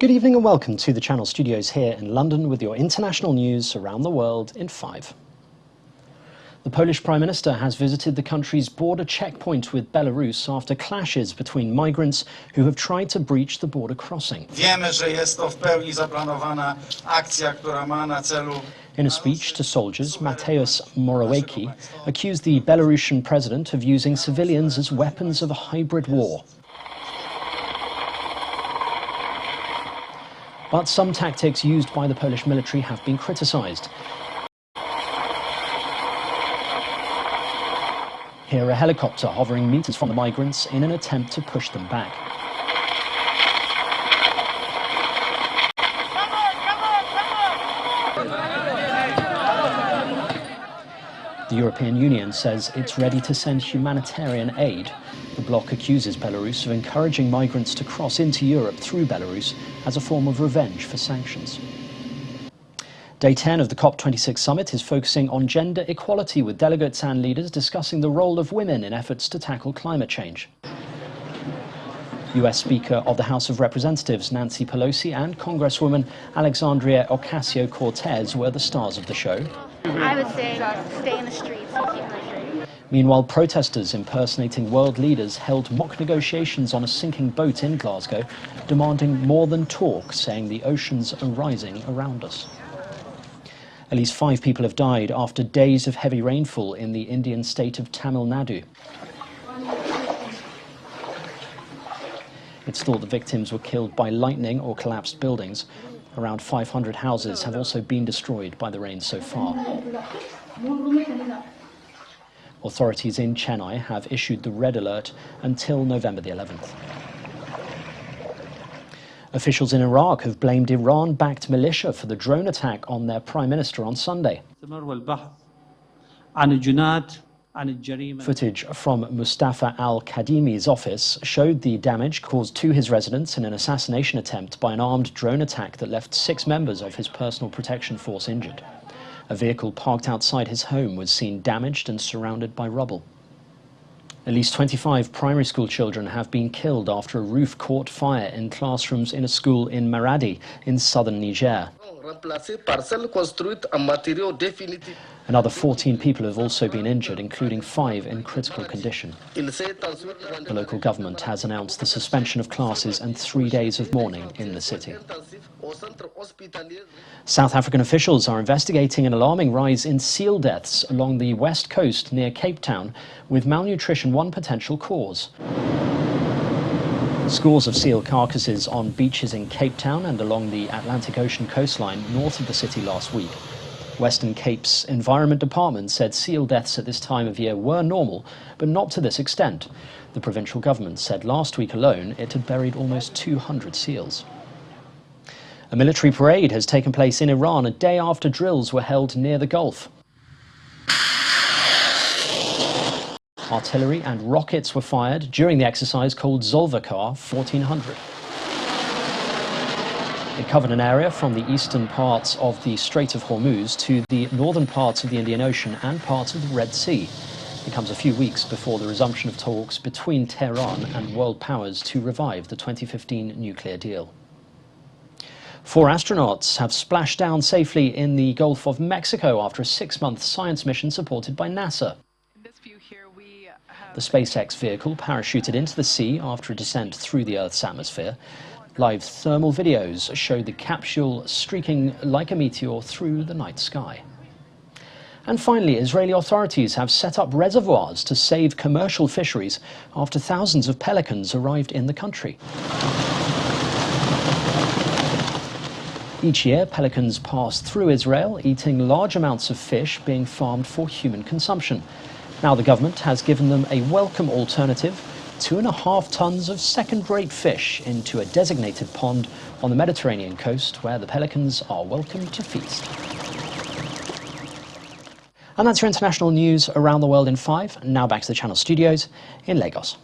Good evening and welcome to the Channel Studios here in London with your international news around the world in 5. The Polish Prime Minister has visited the country's border checkpoint with Belarus after clashes between migrants who have tried to breach the border crossing. In a speech to soldiers, Mateusz Morawiecki accused the Belarusian president of using civilians as weapons of a hybrid war. But some tactics used by the Polish military have been criticised. Here, a helicopter hovering meters from the migrants in an attempt to push them back. The European Union says it's ready to send humanitarian aid. The bloc accuses Belarus of encouraging migrants to cross into Europe through Belarus as a form of revenge for sanctions. Day 10 of the COP26 summit is focusing on gender equality, with delegates and leaders discussing the role of women in efforts to tackle climate change. US Speaker of the House of Representatives Nancy Pelosi and Congresswoman Alexandria Ocasio-Cortez were the stars of the show. I would say stay in the streets and keep hydrated. Meanwhile, protesters impersonating world leaders held mock negotiations on a sinking boat in Glasgow, demanding more than talk, saying the oceans are rising around us. At least 5 people have died after days of heavy rainfall in the Indian state of Tamil Nadu. It's thought the victims were killed by lightning or collapsed buildings. Around 500 houses have also been destroyed by the rain so far. Authorities in Chennai have issued the red alert until November the 11th. Officials in Iraq have blamed Iran-backed militia for the drone attack on their prime minister on Sunday. Footage from Mustafa al-Kadhimi's office showed the damage caused to his residence in an assassination attempt by an armed drone attack that left 6 members of his personal protection force injured. A vehicle parked outside his home was seen damaged and surrounded by rubble. At least 25 primary school children have been killed after a roof caught fire in classrooms in a school in Maradi in southern Niger. Another 14 people have also been injured, including 5 in critical condition. The local government has announced the suspension of classes and 3 days of mourning in the city. South African officials are investigating an alarming rise in seal deaths along the west coast near Cape Town, with malnutrition one potential cause. Scores of seal carcasses on beaches in Cape Town and along the Atlantic Ocean coastline north of the city last week. Western Cape's Environment Department said seal deaths at this time of year were normal, but not to this extent. The provincial government said last week alone it had buried almost 200 seals. A military parade has taken place in Iran a day after drills were held near the Gulf. Artillery and rockets were fired during the exercise called Zulfikar 1400. It covered an area from the eastern parts of the Strait of Hormuz to the northern parts of the Indian Ocean and parts of the Red Sea. It comes a few weeks before the resumption of talks between Tehran and world powers to revive the 2015 nuclear deal. 4 astronauts have splashed down safely in the Gulf of Mexico after a 6-month science mission supported by NASA. The SpaceX vehicle parachuted into the sea after a descent through the Earth's atmosphere. Live thermal videos showed the capsule streaking like a meteor through the night sky. And finally, Israeli authorities have set up reservoirs to save commercial fisheries after thousands of pelicans arrived in the country. Each year, pelicans pass through Israel, eating large amounts of fish being farmed for human consumption. Now the government has given them a welcome alternative: 2.5 tons of second-rate fish into a designated pond on the Mediterranean coast, where the pelicans are welcome to feast. And that's your international news around the world in 5. Now back to the Channel Studios in Lagos.